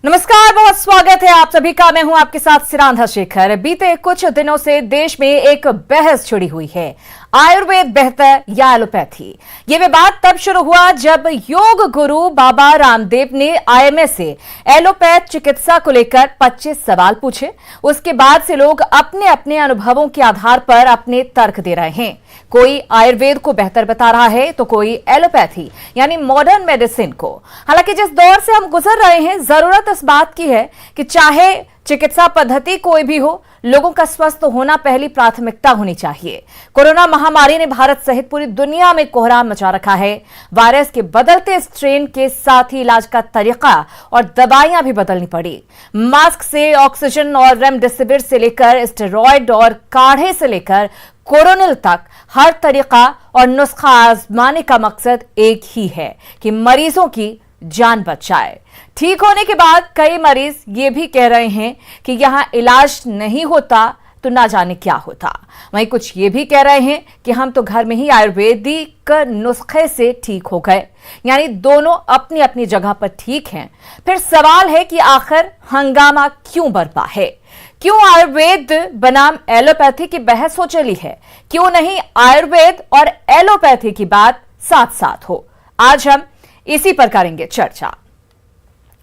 नमस्कार, बहुत स्वागत है आप सभी का। मैं हूं आपके साथ सिरांधा शेखर। बीते कुछ दिनों से देश में एक बहस छिड़ी हुई है, आयुर्वेद बेहतर या एलोपैथी। ये विवाद तब शुरू हुआ जब योग गुरु बाबा रामदेव ने आईएमए से एलोपैथ चिकित्सा को लेकर 25 सवाल पूछे। उसके बाद से लोग अपने अपने अनुभवों के आधार पर अपने तर्क दे रहे हैं। कोई आयुर्वेद को बेहतर बता रहा है तो कोई एलोपैथी यानी मॉडर्न मेडिसिन को। हालांकि जिस दौर से हम गुजर रहे हैं, जरूरत इस बात की है कि चाहे चिकित्सा पद्धति कोई भी हो, लोगों का स्वस्थ होना पहली प्राथमिकता होनी चाहिए। कोरोना महामारी ने भारत सहित पूरी दुनिया में कोहराम मचा रखा है। वायरस के बदलते स्ट्रेन के साथ ही इलाज का तरीका और दवाइयां भी बदलनी पड़ी। मास्क से ऑक्सीजन और रेमडेसिविर से लेकर स्टेरॉयड और काढ़े से लेकर कोरोनिल तक हर तरीका और नुस्खा आजमाने का मकसद एक ही है कि मरीजों की जान बच जाए। ठीक होने के बाद कई मरीज ये भी कह रहे हैं कि यहां इलाज नहीं होता तो ना जाने क्या होता। वहीं कुछ ये भी कह रहे हैं कि हम तो घर में ही आयुर्वेदिक नुस्खे से ठीक हो गए। यानी दोनों अपनी अपनी जगह पर ठीक हैं। फिर सवाल है कि आखिर हंगामा क्यों बरपा है? क्यों आयुर्वेद बनाम एलोपैथी की बहस हो चली है? क्यों नहीं आयुर्वेद और एलोपैथी की बात साथ साथ हो? आज हम इसी पर करेंगे चर्चा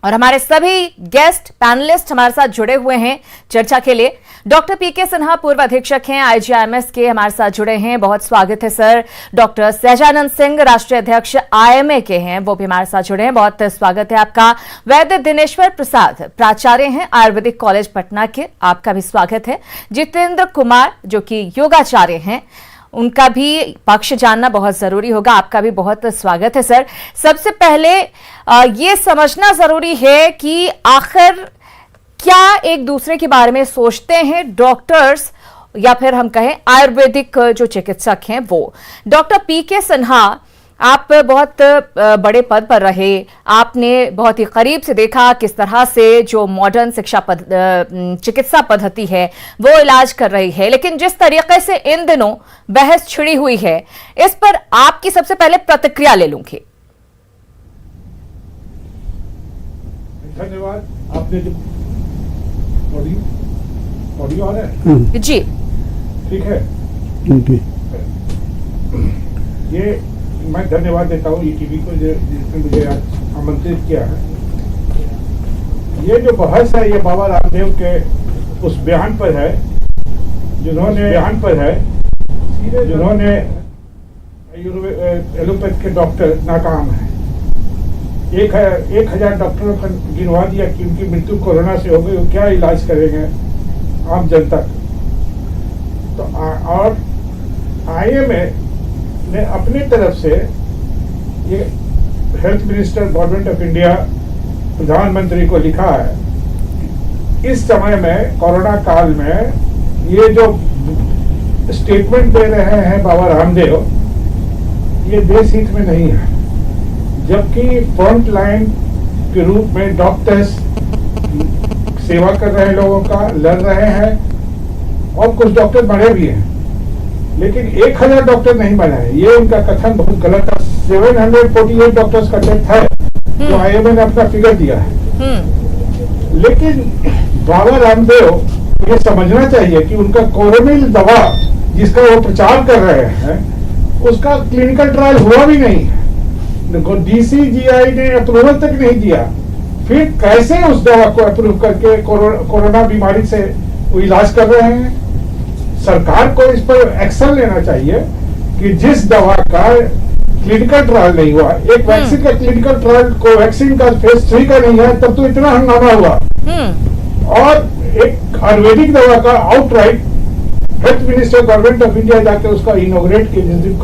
और हमारे सभी गेस्ट पैनलिस्ट हमारे साथ जुड़े हुए हैं चर्चा के लिए। डॉक्टर पीके सिन्हा पूर्व अधीक्षक हैं आईजीआईएमएस के, हमारे साथ जुड़े हैं। बहुत स्वागत है सर। डॉक्टर सहजानंद सिंह राष्ट्रीय अध्यक्ष आईएमए के हैं, वो भी हमारे साथ जुड़े हैं। बहुत स्वागत है आपका। वैद्य दिनेश्वर प्रसाद प्राचार्य हैं आयुर्वेदिक कॉलेज पटना के, आपका भी स्वागत है। जितेंद्र कुमार जो कि योगाचार्य हैं, उनका भी पक्ष जानना बहुत जरूरी होगा। आपका भी बहुत स्वागत है सर। सबसे पहले ये समझना जरूरी है कि आखिर क्या एक दूसरे के बारे में सोचते हैं डॉक्टर्स या फिर हम कहें आयुर्वेदिक जो चिकित्सक हैं वो। डॉक्टर पीके सिन्हा, आप बहुत बड़े पद पर रहे, आपने बहुत ही करीब से देखा किस तरह से जो मॉडर्न चिकित्सा पद्धति है वो इलाज कर रही है, लेकिन जिस तरीके से इन दिनों बहस छिड़ी हुई है, इस पर आपकी सबसे पहले प्रतिक्रिया ले लूंगी। धन्यवाद। आपने जो ऑडियो आ रहा है जी, ठीक है। ये मैं धन्यवाद देता हूँ ईटीवी को जिसने मुझे आज आमंत्रित किया है। ये जो बहस है ये बाबा रामदेव के उस बयान पर है जिन्होंने एलोपैथ के डॉक्टर नाकाम है। 1000 डॉक्टरों का गिनवा दिया कि उनकी मृत्यु कोरोना से हो गई, वो क्या इलाज करेंगे आम जनता। तो और आईएमए ने अपनी तरफ से ये health minister government of India प्रधानमंत्री को लिखा है इस समय में कोरोना काल में ये जो स्टेटमेंट दे रहे हैं बाबा रामदेव, ये देश हित में नहीं है। जबकि फ्रंट लाइन के रूप में डॉक्टर्स सेवा कर रहे हैं, लोगों का लड़ रहे हैं और कुछ डॉक्टर मरे भी हैं, लेकिन 1000 डॉक्टर नहीं मरे हैं। ये उनका कथन बहुत गलत है। 748 डॉक्टर्स का डेथ है जो आईएमए ने अपना फिगर दिया है। लेकिन बाबा रामदेव ये समझना चाहिए कि उनका कोरोनिल दवा जिसका वो प्रचार कर रहे हैं उसका क्लिनिकल ट्रायल हुआ भी नहीं है। डीसीजीआई ने अप्रूवल तक नहीं दिया। फिर कैसे उस दवा को अप्रूव करके कोरोना बीमारी से वो इलाज कर रहे हैं? सरकार को इस पर एक्शन लेना चाहिए कि जिस दवा का क्लिनिकल ट्रायल नहीं हुआ, एक वैक्सीन का क्लिनिकल ट्रायल कोवैक्सीन का फेज 3 का नहीं है, तब तो इतना हंगामा हुआ। और एक आयुर्वेदिक दवा का outright health minister government of India जाके उसका इनोग्रेट किया जिस दिन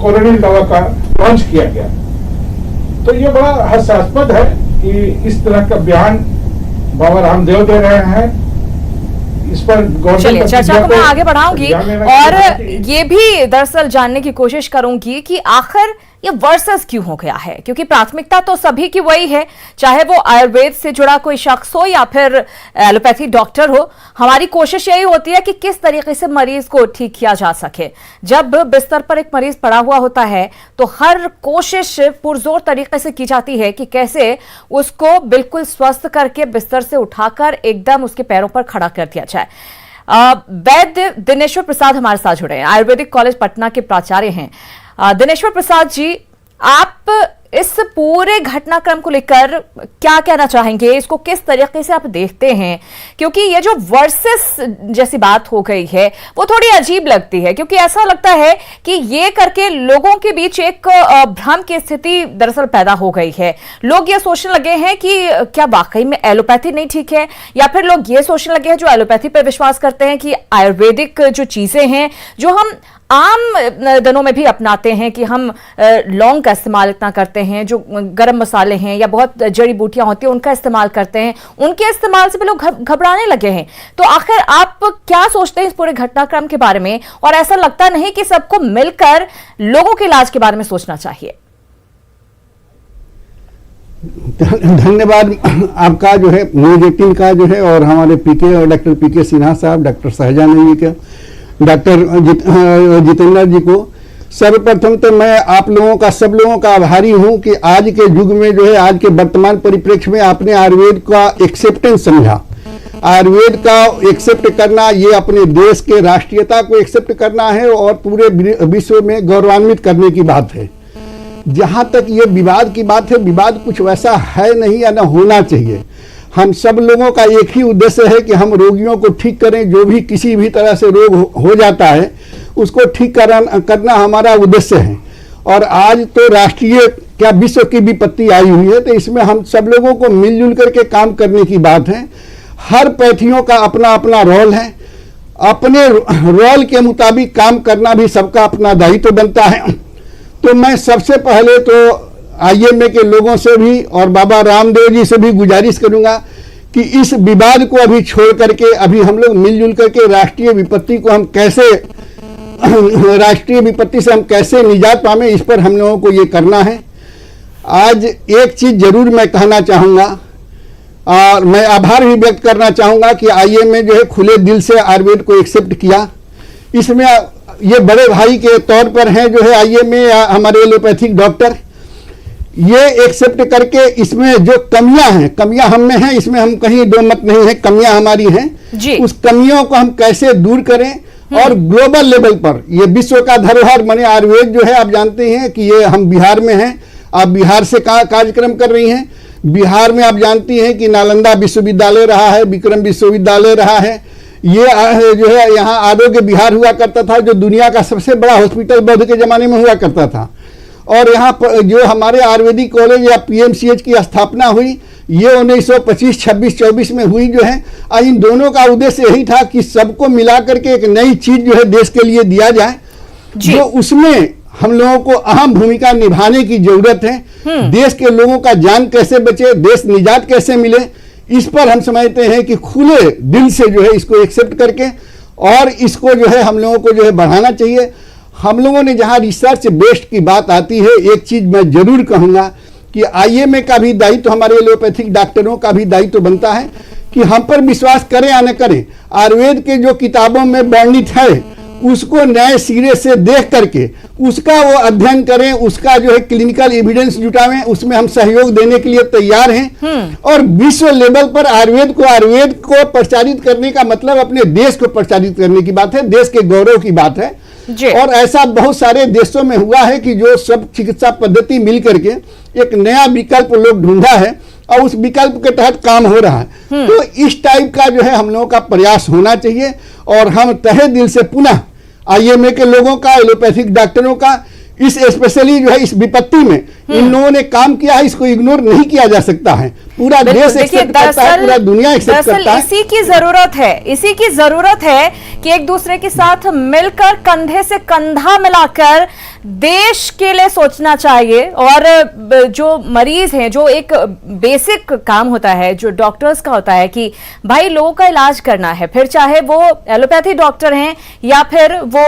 कोरोनिल दवा का लॉन्च किया गया। तो ये बड़ा हास्यास्पद है कि इस तरह का बयान बाबा रामदेव दे रहे हैं। इस पर चलिए चर्चा को मैं आगे बढ़ाऊंगी और ये भी दरअसल जानने की कोशिश करूंगी कि आखिर ये वर्सेस क्यों हो गया है? क्योंकि प्राथमिकता तो सभी की वही है, चाहे वो आयुर्वेद से जुड़ा कोई शख्स हो या फिर एलोपैथी डॉक्टर हो। हमारी कोशिश यही होती है कि किस तरीके से मरीज को ठीक किया जा सके। जब बिस्तर पर एक मरीज पड़ा हुआ होता है तो हर कोशिश पुरजोर तरीके से की जाती है कि कैसे उसको बिल्कुल स्वस्थ करके बिस्तर से उठाकर एकदम उसके पैरों पर खड़ा कर दिया जाए। वैद्य दिनेश्वर प्रसाद हमारे साथ जुड़े हैं, आयुर्वेदिक कॉलेज पटना के प्राचार्य हैं। दिनेश्वर प्रसाद जी, आप इस पूरे घटनाक्रम को लेकर क्या कहना चाहेंगे? इसको किस तरीके से आप देखते हैं? क्योंकि ये जो वर्सेस जैसी बात हो गई है वो थोड़ी अजीब लगती है, क्योंकि ऐसा लगता है कि ये करके लोगों के बीच एक भ्रम की स्थिति दरअसल पैदा हो गई है। लोग ये सोचने लगे हैं कि क्या वाकई में एलोपैथी नहीं ठीक है, या फिर लोग ये सोचने लगे हैं जो एलोपैथी पर विश्वास करते हैं कि आयुर्वेदिक जो चीजें हैं जो हम आम दिनों में भी अपनाते हैं, कि हम लौंग का इस्तेमाल इतना करते हैं, जो गरम मसाले हैं या बहुत जड़ी बूटियां होती हैं उनका इस्तेमाल करते हैं, उनके इस्तेमाल से भी लोग घबराने लगे हैं। तो आखिर आप क्या सोचते हैं इस पूरे घटनाक्रम के बारे में? और ऐसा लगता नहीं कि सबको मिलकर लोगों के इलाज के बारे में सोचना चाहिए? धन्यवाद आपका जो है न्यूज 18 का जो है, और हमारे पीके और डॉक्टर पीके सिन्हा साहब, डॉक्टर सहजानंद जी के, डॉक्टर जितेंद्र जी को। सर्वप्रथम तो मैं आप लोगों का, सब लोगों का आभारी हूं कि आज के युग में जो है, आज के वर्तमान परिप्रेक्ष्य में आपने आयुर्वेद का एक्सेप्टेंस समझा। आयुर्वेद का एक्सेप्ट करना, ये अपने देश के राष्ट्रीयता को एक्सेप्ट करना है और पूरे विश्व में गौरवान्वित करने की बात है। जहां तक ये विवाद की बात है, विवाद कुछ वैसा है नहीं या न होना चाहिए। हम सब लोगों का एक ही उद्देश्य है कि हम रोगियों को ठीक करें। जो भी किसी भी तरह से रोग हो जाता है उसको ठीक करना हमारा उद्देश्य है। और आज तो राष्ट्रीय क्या विश्व की विपत्ति आई हुई है, तो इसमें हम सब लोगों को मिलजुल करके काम करने की बात है। हर पैथियों का अपना अपना रोल है, अपने रोल के मुताबिक काम करना भी सबका अपना दायित्व बनता है। तो मैं सबसे पहले तो आईएमए के लोगों से भी और बाबा रामदेव जी से भी गुजारिश करूंगा कि इस विवाद को अभी छोड़ करके अभी हम लोग मिलजुल करके राष्ट्रीय विपत्ति को हम कैसे, राष्ट्रीय विपत्ति से हम कैसे निजात पावे, इस पर हम लोगों को ये करना है। आज एक चीज जरूर मैं कहना चाहूंगा और मैं आभार भी व्यक्त करना चाहूंगा कि आईएमए जो है खुले दिल से आयुर्वेद को एक्सेप्ट किया। इसमें ये बड़े भाई के तौर पर हैं जो है आईएमए या हमारे एलोपैथिक डॉक्टर, ये एक्सेप्ट करके इसमें जो कमियां हैं, कमियां हम में हैं, इसमें हम कहीं दो मत नहीं है, कमियां हमारी हैं। उस कमियों को हम कैसे दूर करें और ग्लोबल लेवल पर ये विश्व का धरोहर माने आयुर्वेद जो है, आप जानते हैं कि ये हम बिहार में हैं, आप बिहार से कार्यक्रम कर रही हैं। बिहार में आप जानती हैं कि नालंदा विश्वविद्यालय रहा है, विक्रम विश्वविद्यालय रहा है। ये जो है यहाँ आरोग्य बिहार हुआ करता था, जो दुनिया का सबसे बड़ा हॉस्पिटल बौद्ध के जमाने में हुआ करता था। और यहाँ पर जो हमारे आयुर्वेदिक कॉलेज या पीएमसीएच की स्थापना हुई, ये 1925, 26, 24 में हुई जो है। इन दोनों का उद्देश्य यही था कि सबको मिला करके एक नई चीज जो है देश के लिए दिया जाए, जो उसमें हम लोगों को अहम भूमिका निभाने की जरूरत है। देश के लोगों का जान कैसे बचे, देश निजात कैसे मिले, इस पर हम समझते हैं कि खुले दिल से जो है इसको एक्सेप्ट करके और इसको जो है हम लोगों को जो है बढ़ाना चाहिए। हम लोगों ने जहां रिसर्च बेस्ड की बात आती है, एक चीज मैं जरूर कहूंगा कि आईएमए का भी दायित्व, हमारे एलोपैथिक डॉक्टरों का भी दायित्व बनता है कि हम पर विश्वास करें या न करें, आयुर्वेद के जो किताबों में वर्णित है उसको नए सिरे से देख करके उसका वो अध्ययन करें, उसका जो है क्लिनिकल एविडेंस जुटावें, उसमें हम सहयोग देने के लिए तैयार हैं। और विश्व लेवल पर आयुर्वेद को प्रचारित करने का मतलब अपने देश को प्रचारित करने की बात है, देश के गौरव की बात है। और ऐसा बहुत सारे देशों में हुआ है कि जो सब चिकित्सा पद्धति मिल करके एक नया विकल्प लोग ढूंढा है और उस विकल्प के तहत काम हो रहा है। तो इस टाइप का जो है हम लोगों का प्रयास होना चाहिए और हम तहे दिल से पुनः आईएमए के लोगों का, एलोपैथिक डॉक्टरों का, इस स्पेशली जो है इस विपत्ति में इन लोगों ने काम किया है, इसको इग्नोर नहीं किया जा सकता है। पूरा देश एक्सेप्ट करता है, पूरा दुनिया एक्सेप्ट करता है। इसी की जरूरत है कि एक दूसरे के साथ मिलकर कंधे से कंधा मिलाकर देश के लिए सोचना चाहिए। और जो मरीज हैं, जो एक बेसिक काम होता है जो डॉक्टर्स का होता है कि भाई लोगों का इलाज करना है, फिर चाहे वो एलोपैथी डॉक्टर हैं या फिर वो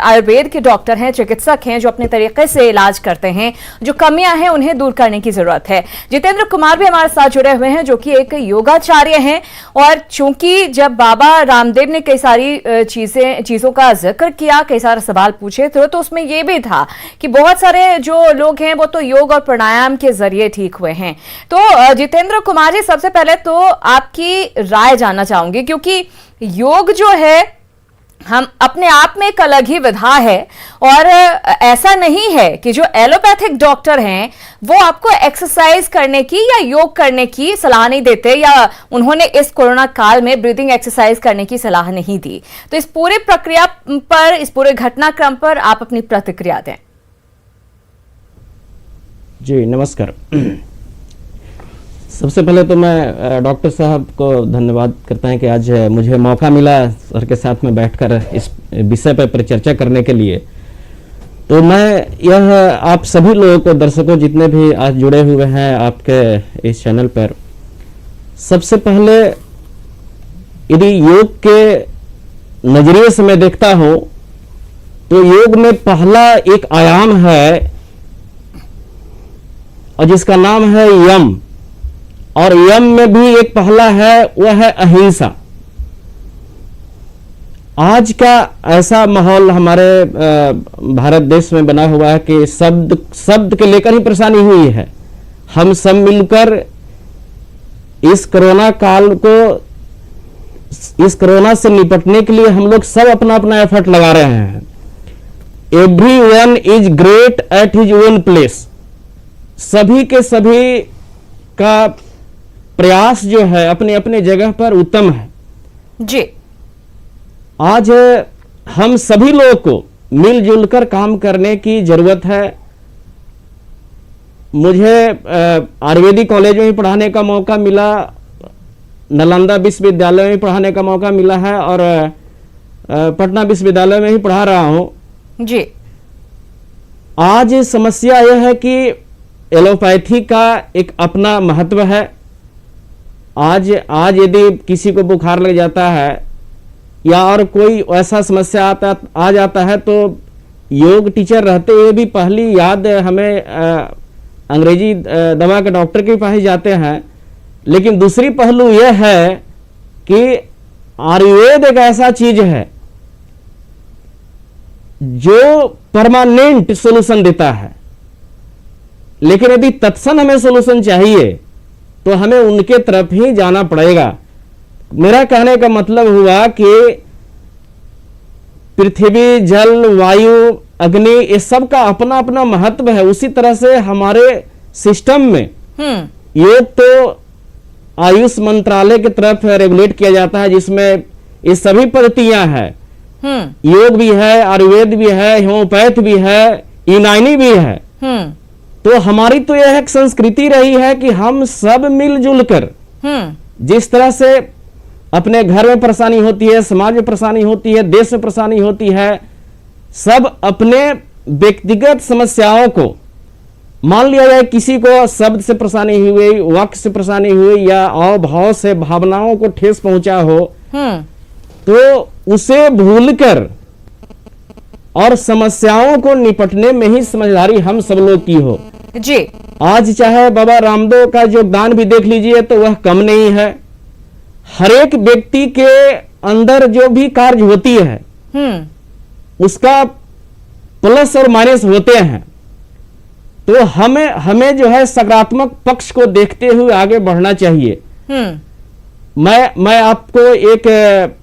आयुर्वेद के डॉक्टर हैं, चिकित्सक चिकित्सक हैं जो अपने तरीके से इलाज करते हैं, जो कमियां हैं उन्हें दूर करने की जरूरत है। जितेंद्र कुमार भी हमारे साथ जुड़े हुए हैं जो कि एक योगाचार्य हैं, और चूंकि जब बाबा रामदेव ने कई सारी चीजों का जिक्र किया, कई सारे सवाल पूछे थे, तो उसमें यह भी था कि बहुत सारे जो लोग हैं वो तो योग और प्राणायाम के जरिए ठीक हुए हैं। तो जितेंद्र कुमार जी, सबसे पहले तो आपकी राय जानना चाहूंगी, क्योंकि योग जो है हम अपने आप में एक अलग ही विधा है, और ऐसा नहीं है कि जो एलोपैथिक डॉक्टर हैं वो आपको एक्सरसाइज करने की या योग करने की सलाह नहीं देते, या उन्होंने इस कोरोना काल में ब्रीदिंग एक्सरसाइज करने की सलाह नहीं दी। तो इस पूरे प्रक्रिया पर, इस पूरे घटनाक्रम पर आप अपनी प्रतिक्रिया दें। जी नमस्कार। सबसे पहले तो मैं डॉक्टर साहब को धन्यवाद करता हूं कि आज मुझे मौका मिला सर के साथ में बैठकर इस विषय पर चर्चा करने के लिए। तो मैं यह आप सभी लोगों को, दर्शकों जितने भी आज जुड़े हुए हैं आपके इस चैनल पर, सबसे पहले यदि योग के नजरिए से मैं देखता हूं तो योग में पहला एक आयाम है और जिसका नाम है यम, और यम में भी एक पहला है, वह है अहिंसा। आज का ऐसा माहौल हमारे भारत देश में बना हुआ है कि शब्द के लेकर ही परेशानी हुई है। हम सब मिलकर इस कोरोना काल को, इस कोरोना से निपटने के लिए हम लोग सब अपना अपना एफर्ट लगा रहे हैं। Everyone is great at his own place. सभी के सभी का प्रयास जो है अपने अपने जगह पर उत्तम है जी। आज हम सभी लोगों को मिलजुल कर काम करने की जरूरत है। मुझे आयुर्वेदिक कॉलेज में भी पढ़ाने का मौका मिला, नालंदा विश्वविद्यालय में पढ़ाने का मौका मिला है, और पटना विश्वविद्यालय में ही पढ़ा रहा हूं जी। आज समस्या यह है कि एलोपैथी का एक अपना महत्व है। आज यदि किसी को बुखार लग जाता है या और कोई ऐसा समस्या आ जाता है तो योग टीचर रहते हुए भी पहली याद हमें अंग्रेजी दवा के डॉक्टर के पास जाते हैं। लेकिन दूसरी पहलू यह है कि आयुर्वेद एक ऐसा चीज है जो परमानेंट सॉल्यूशन देता है, लेकिन यदि तत्क्षण हमें सॉल्यूशन चाहिए तो हमें उनके तरफ ही जाना पड़ेगा। मेरा कहने का मतलब हुआ कि पृथ्वी, जल, वायु, अग्नि, ये सब का अपना अपना महत्व है। उसी तरह से हमारे सिस्टम में योग तो आयुष मंत्रालय की तरफ रेगुलेट किया जाता है, जिसमें ये सभी पद्धतियां हैं। योग भी है, आयुर्वेद भी है, होम्योपैथ भी है, यूनानी भी है। तो हमारी तो यह एक संस्कृति रही है कि हम सब मिलजुल कर, जिस तरह से अपने घर में परेशानी होती है, समाज में परेशानी होती है, देश में परेशानी होती है, सब अपने व्यक्तिगत समस्याओं को, मान लिया जाए किसी को शब्द से परेशानी हुई, वाक्य से परेशानी हुई, या अभाव से भावनाओं को ठेस पहुंचा हो, तो उसे भूलकर और समस्याओं को निपटने में ही समझदारी हम सब लोग की हो जी। आज चाहे बाबा रामदेव का योगदान भी देख लीजिए तो वह कम नहीं है। हर एक व्यक्ति के अंदर जो भी कार्य होती है उसका प्लस और माइनस होते हैं। तो हमें जो है सकारात्मक पक्ष को देखते हुए आगे बढ़ना चाहिए। मैं आपको एक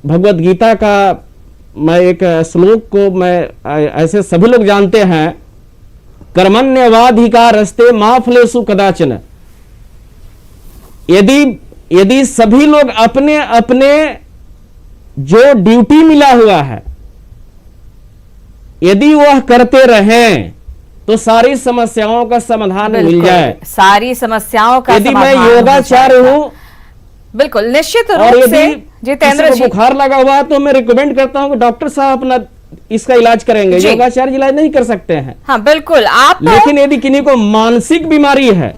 भगवत गीता का मैं एक श्लोक को, मैं ऐसे सभी लोग जानते हैं, कर्मण्यवाधिकारस्ते मा फलेषु कदाचन। यदि सभी लोग अपने अपने जो ड्यूटी मिला हुआ है यदि वह करते रहें तो सारी समस्याओं का समाधान मिल जाए। सारी समस्याओं का यदि मैं योगाचार्य हूं, बिल्कुल निश्चित रूप से जितेंद्र जी, बुखार लगा हुआ तो मैं रिकमेंड करता हूं कि डॉक्टर साहब अपना इसका इलाज करेंगे। योगाचार्य इलाज नहीं कर सकते हैं। हाँ बिल्कुल। आप लेकिन यदि किन्हीं को मानसिक बीमारी है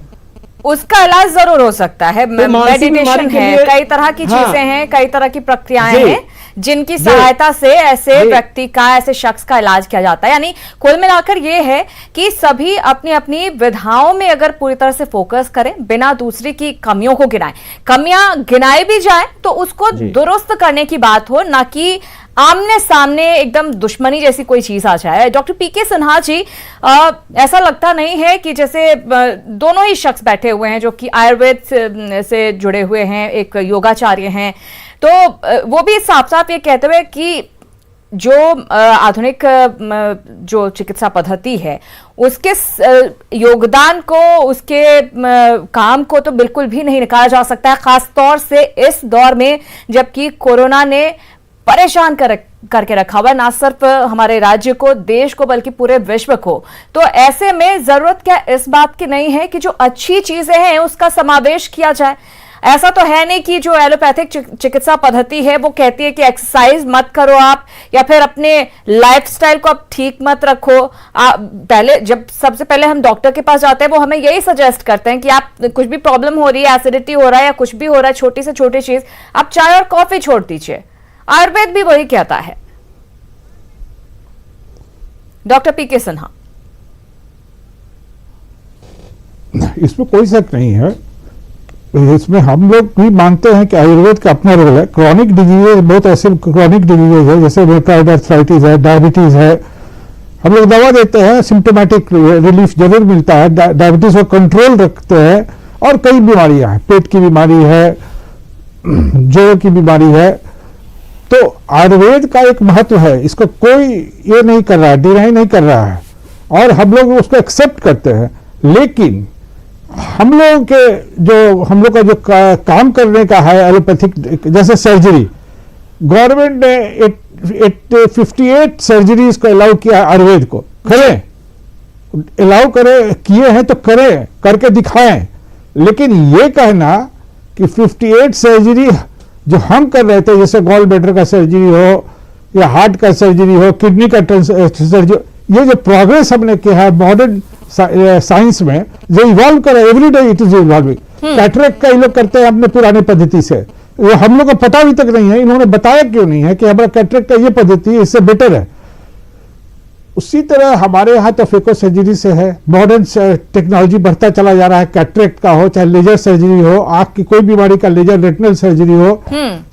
उसका इलाज जरूर हो सकता है, तो मानसिक बीमारी मेडिटेशन के है, लिए- कई तरह की हाँ। चीजें हैं, कई तरह की प्रक्रियाएं जी। हैं जिनकी सहायता से ऐसे जी। व्यक्ति का, ऐसे शख्स का इलाज किया जाता है। यानी कुल मिलाकर ये है कि सभी अपनी अपनी विधाओं में अगर पूरी तरह से फोकस करें, बिना दूसरी की कमियों को गिनाएं, कमियां गिनाई भी जाए तो उसको जी। दुरुस्त करने की बात हो, ना कि आमने सामने एकदम दुश्मनी जैसी कोई चीज आ जाए। डॉक्टर पीके सिन्हा जी, ऐसा लगता नहीं है कि जैसे दोनों ही शख्स बैठे हुए हैं जो कि आयुर्वेद से जुड़े हुए हैं, एक योगाचार्य हैं, तो वो भी साफ साफ ये कहते हुए कि जो आधुनिक जो चिकित्सा पद्धति है उसके योगदान को, उसके काम को तो बिल्कुल भी नहीं नकारा जा सकता है, खास तौर से इस दौर में जबकि कोरोना ने परेशान करके रखा हुआ ना सिर्फ हमारे राज्य को, देश को, बल्कि पूरे विश्व को। तो ऐसे में जरूरत क्या इस बात की नहीं है कि जो अच्छी चीजें हैं उसका समावेश किया जाए। ऐसा तो है नहीं कि जो एलोपैथिक चिकित्सा पद्धति है वो कहती है कि एक्सरसाइज मत करो आप, या फिर अपने लाइफस्टाइल को आप ठीक मत रखो। पहले जब सबसे पहले हम डॉक्टर के पास जाते हैं वो हमें यही सजेस्ट करते हैं कि आप कुछ भी प्रॉब्लम हो रही है, एसिडिटी हो रहा है या कुछ भी हो रहा है, छोटी से छोटी चीज, आप चाय और कॉफी छोड़ दीजिए। आयुर्वेद भी वही कहता है। डॉक्टर पीके सिन्हा, इसमें कोई शक नहीं है, इसमें हम लोग भी मानते हैं कि आयुर्वेद का अपना रोल है। क्रॉनिक डिजीजेज, बहुत ऐसे क्रॉनिक डिजीजेज है जैसे रूमेटॉइड आर्थराइटिस है, डायबिटीज है, हम लोग दवा देते हैं, सिम्टोमेटिक रिलीफ जरूर मिलता है, डायबिटीज को कंट्रोल रखते हैं, और कई बीमारियां हैं, पेट की बीमारी है, जोड़ों की बीमारी है। तो आयुर्वेद का एक महत्व है, इसको कोई ये नहीं कर रहा है, डिनाई नहीं कर रहा है, और हम लोग उसको एक्सेप्ट करते हैं। लेकिन हम लोग का जो काम करने का है एलोपैथिक, जैसे सर्जरी, गवर्नमेंट ने 58 सर्जरीज को अलाउ किया आयुर्वेद को, करें, अलाउ करें, किए हैं तो करें, करके दिखाएं। लेकिन ये कहना कि 58 सर्जरी जो हम कर रहे थे, जैसे गॉल ब्लैडर का सर्जरी हो या हार्ट का सर्जरी हो, किडनी का सर्जरी, ये जो प्रोग्रेस हमने किया है मॉडर्न साइंस में, जो इवॉल्व कर रहा है, every day it is evolving. Cataract का ये लोग करते हैं अपने पुराने पद्धति से, वो हम लोग को पता भी तक नहीं है, इन्होंने बताया क्यों नहीं है कि हमारा कैटरेक्ट का ये पद्धति इससे बेटर है। उसी तरह हमारे यहाँ तो फेको सर्जरी से है, मॉडर्न टेक्नोलॉजी बढ़ता चला जा रहा है, कैटरेक्ट का हो चाहे लेजर सर्जरी हो, आंख की कोई बीमारी का लेजर, रेटिनल सर्जरी हो,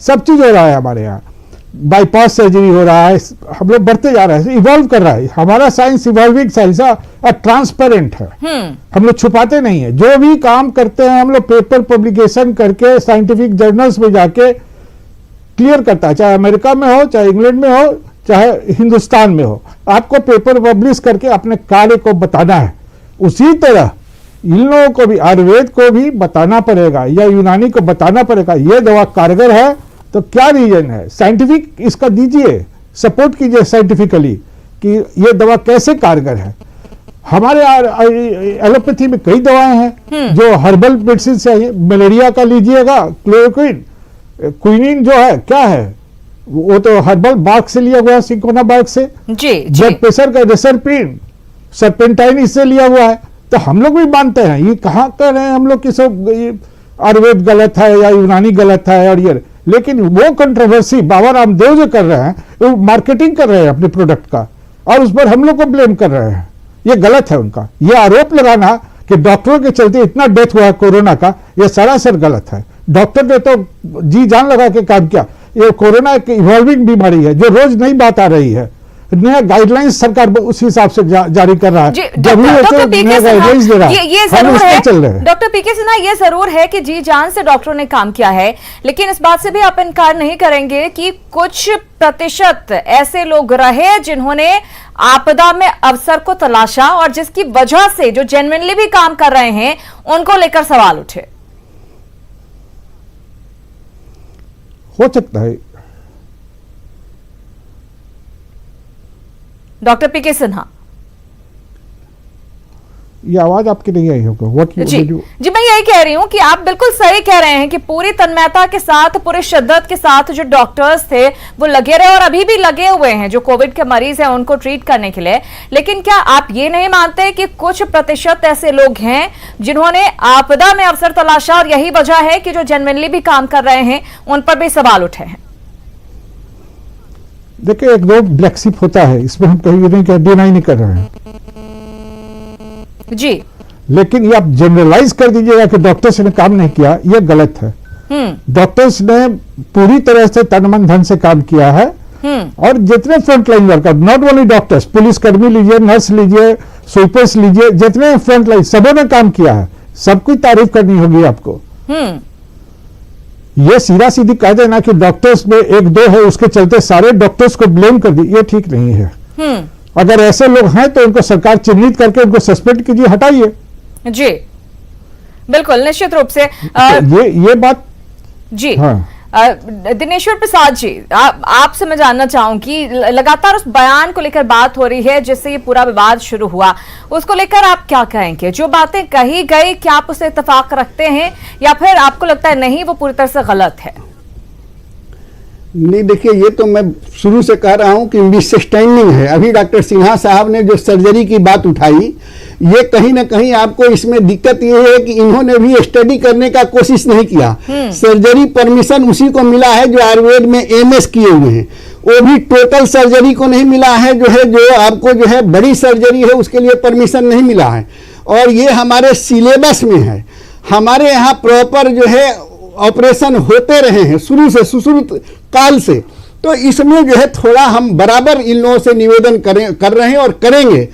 सब चीज हो रहा है हमारे यहाँ, बाईपास सर्जरी हो रहा है, हम लोग बढ़ते जा रहे हैं, इवॉल्व कर रहा है हमारा साइंस, इवॉल्विंग साइंस और ट्रांसपेरेंट है, हम लोग छुपाते नहीं है। जो भी काम करते हैं हम लोग पेपर पब्लिकेशन करके साइंटिफिक जर्नल्स में जाके क्लियर करता है, चाहे अमेरिका में हो, चाहे इंग्लैंड में हो, चाहे हिंदुस्तान में हो, आपको पेपर पब्लिश करके अपने कार्य को बताना है। उसी तरह इन लोगों को भी, आयुर्वेद को भी बताना पड़ेगा या यूनानी को बताना पड़ेगा, ये दवा कारगर है तो क्या रीजन है, साइंटिफिक इसका दीजिए, सपोर्ट कीजिए साइंटिफिकली कि ये दवा कैसे कारगर है। हमारे एलोपैथी में कई दवाएं हैं जो हर्बल मेडिसिन से है, मलेरिया का लीजिएगा, क्लोरोक्विन, क्विनिन जो है, क्या है वो तो हर्बल बार्क से लिया हुआ है, सिंकोना बार्क से। जी, ब्लड प्रेशर का रेसरपिन, सरपेंटाइन इससे लिया हुआ है। तो हम लोग भी मानते हैं, ये कहाँ कर रहे हैं हम लोग कि सब आयुर्वेद गलत है या यूनानी गलत है, और ये, लेकिन वो कंट्रोवर्सी बाबा रामदेव जो कर रहे हैं, वो मार्केटिंग कर रहे हैं अपने प्रोडक्ट का, और उस पर हम लोग को ब्लेम कर रहे हैं, ये गलत है उनका। ये आरोप लगाना कि डॉक्टरों के चलते इतना डेथ हुआ कोरोना का, ये सरासर गलत है। डॉक्टर ने तो जी जान लगा के काम किया। ये कोरोना एक इवॉल्विंग बीमारी है जो रोज नई बात आ रही है, नया गाइडलाइंस सरकार उस हिसाब से जारी कर रहा है, डॉक्टर पीके सिन्हा, ये जरूर है, चल रहे हैं। डॉक्टर पीके सिन्हा, ये जरूर है कि जी जान से डॉक्टरों ने काम किया है, लेकिन इस बात से भी आप इनकार नहीं करेंगे कि कुछ प्रतिशत ऐसे लोग रहे जिन्होंने आपदा में अवसर को तलाशा और जिसकी वजह से जो जेन्युइनली भी काम कर रहे हैं उनको लेकर सवाल उठे। हो सकता है। डॉक्टर पीके सिन्हा, ये आवाज आपकी नहीं आई होगा। व्हाट जी मैं यही कह रही हूँ कि आप बिल्कुल सही कह रहे हैं कि पूरी तन्मयता के साथ, पूरे शिद्दत के साथ जो डॉक्टर्स थे वो लगे रहे और अभी भी लगे हुए हैं जो कोविड के मरीज हैं उनको ट्रीट करने के लिए। लेकिन क्या आप ये नहीं मानते कि कुछ प्रतिशत ऐसे लोग हैं जिन्होंने आपदा में अवसर तलाशा और यही वजह है कि जो जेन्युइनली भी काम कर रहे हैं उन पर भी सवाल उठे हैं? देखिए, एक दो ब्लैक शिप होता है, इसमें हम कहीं नहीं डिनाई नहीं कर रहे हैं जी, लेकिन ये आप जनरलाइज कर दीजिएगा कि डॉक्टर्स ने काम नहीं किया, ये गलत है। डॉक्टर्स ने पूरी तरह से तन मन धन से काम किया है और जितने front line worker, not only doctors, पुलिसकर्मी लीजिए, नर्स लीजिए, स्वीपर्स लीजिए, जितने फ्रंट लाइन सबों ने काम किया है, सबकी तारीफ करनी होगी आपको। ये सीधा सीधी कह देना कि डॉक्टर्स में एक दो है उसके चलते सारे डॉक्टर्स को ब्लेम कर दी, ये ठीक नहीं है। अगर ऐसे लोग हैं तो उनको सरकार चिन्हित करके उनको सस्पेंड कीजिए, हटाइए। जी बिल्कुल, निश्चित रूप से ये बात जी। हाँ। दिनेश्वर प्रसाद जी, आपसे मैं जानना चाहूंगी, लगातार उस बयान को लेकर बात हो रही है जिससे ये पूरा विवाद शुरू हुआ, उसको लेकर आप क्या कहेंगे? जो बातें कही गई, क्या आप उससे इत्तेफाक रखते हैं या फिर आपको लगता है नहीं वो पूरी तरह से गलत है? नहीं, देखिए, ये तो मैं शुरू से कह रहा हूं कि मिसअंडरस्टैंडिंग है। अभी डॉक्टर सिन्हा साहब ने जो सर्जरी की बात उठाई, ये कहीं ना कहीं आपको इसमें दिक्कत ये है कि इन्होंने भी स्टडी करने का कोशिश नहीं किया। सर्जरी परमिशन उसी को मिला है जो आयुर्वेद में एमएस किए हुए हैं, वो भी टोटल सर्जरी को नहीं मिला है, जो आपको जो है बड़ी सर्जरी है उसके लिए परमिशन नहीं मिला है। और ये हमारे सिलेबस में है, हमारे यहाँ प्रॉपर जो है ऑपरेशन होते रहे हैं शुरू से, सुश्रुत काल से। तो इसमें जो है थोड़ा हम बराबर इन लोगों से निवेदन कर रहे हैं और करेंगे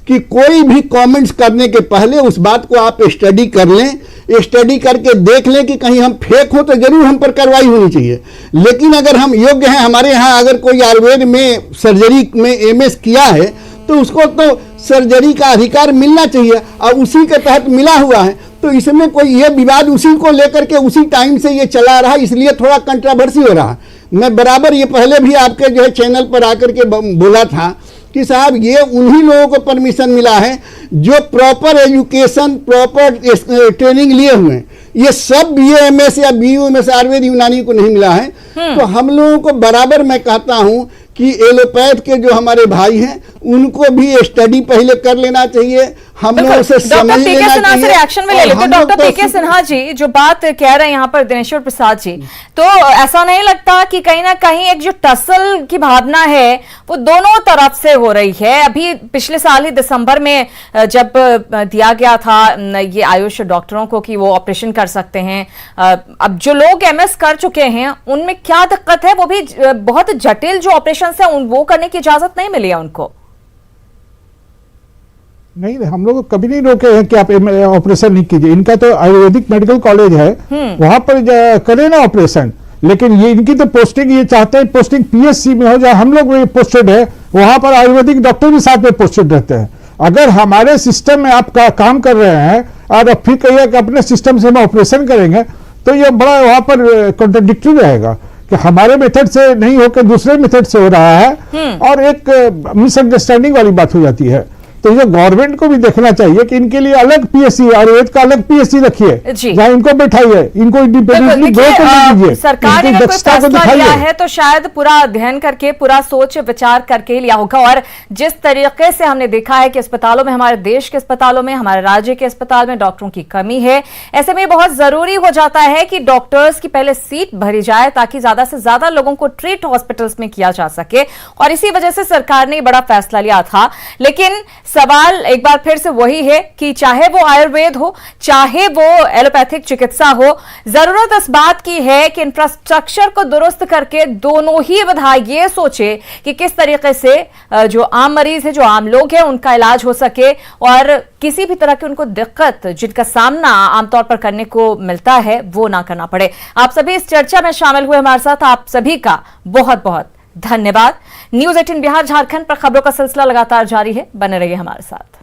कि कोई भी कमेंट्स करने के पहले उस बात को आप स्टडी कर लें, स्टडी करके देख लें कि कहीं हम फेक हो तो जरूर हम पर कार्रवाई होनी चाहिए। लेकिन अगर हम योग्य हैं, हमारे यहाँ अगर कोई आयुर्वेद में सर्जरी में एमएस किया है तो उसको तो सर्जरी का अधिकार मिलना चाहिए और उसी के तहत मिला हुआ है। तो इसमें कोई ये विवाद उसी को लेकर के उसी टाइम से ये चला रहा, इसलिए थोड़ा कंट्रोवर्सी हो रहा। मैं बराबर ये पहले भी आपके जो है चैनल पर आकर के बोला था कि साहब ये उन्हीं लोगों को परमिशन मिला है जो प्रॉपर एजुकेशन, प्रॉपर ट्रेनिंग लिए हुए हैं। ये सब BAMS या BUMS आयुर्वेद यूनानी को नहीं मिला है। तो हम लोगों को बराबर मैं कहता हूं कि एलोपैथ के जो हमारे भाई हैं उनको भी स्टडी पहले कर लेना चाहिए, हम लोगों से समझ लेना चाहिए। रिएक्शन में ले लेते हैं डॉक्टर पीके सिन्हा जी, जो बात कह रहे हैं यहाँ पर दिनेश्वर प्रसाद जी, तो ऐसा नहीं लगता कि कहीं ना कहीं एक जो टसल की भावना है वो दोनों तरफ से हो रही है? अभी पिछले साल ही दिसंबर में जब दिया गया था ये आयुष डॉक्टरों को कि वो ऑपरेशन कर सकते हैं, अब जो लोग MS कर चुके हैं उनमें क्या दिक्कत है? वो भी बहुत जटिल जो ऑपरेशन है वो करने की इजाजत नहीं मिली है उनको। नहीं, हम लोग कभी नहीं रोके हैं कि आप ऑपरेशन नहीं कीजिए। इनका तो आयुर्वेदिक मेडिकल कॉलेज है, वहां पर करें ना ऑपरेशन। लेकिन ये इनकी तो पोस्टिंग, ये चाहते हैं पोस्टिंग PSC में हो जाए। हम लोग पोस्टेड है, वहां पर आयुर्वेदिक डॉक्टर भी साथ में पोस्टेड रहते हैं। अगर हमारे सिस्टम में आप काम कर रहे हैं और फिर कहिए कि अपने सिस्टम से हम ऑपरेशन करेंगे, तो ये बड़ा वहां पर कॉन्ट्रडिक्टरी रहेगा कि हमारे मेथड से नहीं होकर दूसरे मेथड से हो रहा है और एक मिसअंडरस्टैंडिंग वाली बात हो जाती है। तो ये गवर्नमेंट को भी देखना चाहिए कि इनके लिए अलग PSC, आयुर्वेद का अलग PSC रखिए, जहां इनको बैठाइए, इनको इंडिपेंडेंटली ग्रो करने दीजिए। सरकार ने कोई फैसला लिया है तो शायद पूरा अध्ययन करके, पूरा सोच विचार करके लिया होगा। और जिस तरीके से हमने देखा है कि अस्पतालों में, हमारे देश के अस्पतालों में, हमारे राज्य के अस्पताल में डॉक्टरों की कमी है, ऐसे में बहुत जरूरी हो जाता है कि डॉक्टर्स की पहले सीट भरी जाए ताकि ज्यादा से ज्यादा लोगों को ट्रीट हॉस्पिटल्स में किया जा सके। और इसी वजह से सरकार ने बड़ा फैसला लिया था। लेकिन सवाल एक बार फिर से वही है कि चाहे वो आयुर्वेद हो, चाहे वो एलोपैथिक चिकित्सा हो, जरूरत इस बात की है कि इंफ्रास्ट्रक्चर को दुरुस्त करके दोनों ही विधायक ये सोचे कि किस तरीके से जो आम मरीज है, जो आम लोग हैं, उनका इलाज हो सके और किसी भी तरह की उनको दिक्कत जिनका सामना आमतौर पर करने को मिलता है वो ना करना पड़े। आप सभी इस चर्चा में शामिल हुए हमारे साथ, आप सभी का बहुत बहुत धन्यवाद। न्यूज़ 18 बिहार झारखंड पर खबरों का सिलसिला लगातार जारी है, बने रहिए हमारे साथ।